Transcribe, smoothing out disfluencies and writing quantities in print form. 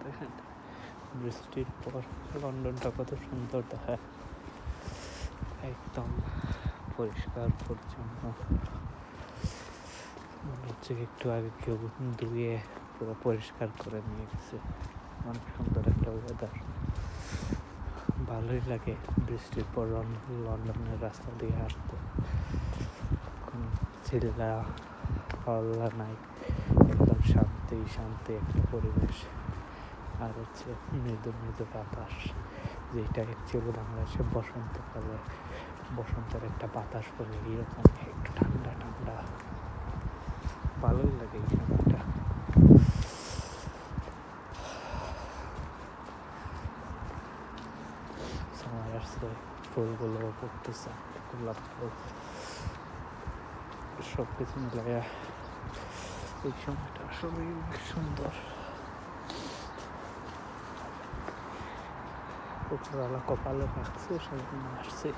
দেখেন বৃষ্টির পর লন্ডনটা কত সুন্দর দেখায়, একদম পরিষ্কার পরিচ্ছন্ন, মনে হচ্ছে একটু আগে কেউ ধুয়ে পুরো পরিষ্কার করে নিয়ে গেছে। অনেক সুন্দর একটা ওয়েদার, ভালোই লাগে বৃষ্টির পর লন্ডনের রাস্তা দিয়ে হাঁটতে। কোনো চিল্লা হল্লা নাই, একদম শান্তি শান্তি একটা পরিবেশ। আর হচ্ছে মৃদু মৃদু বাতাস, যেটা অ্যাকচুয়ালি বাংলাদেশে বসন্তকালে বসন্তের একটা বাতাস বলে, এরকম একটু ঠান্ডা ঠান্ডা, ভালোই লাগে এই সময়টা। সময় আসছে, ফুলগুলো পড়তেছে, গোলাপ ফুল, সব কিছু মিলাইয়া এই সময়টা আসলেই অনেক সুন্দর। উপরওয়ালা কপালে রাখছে, সেজন্য আসছে।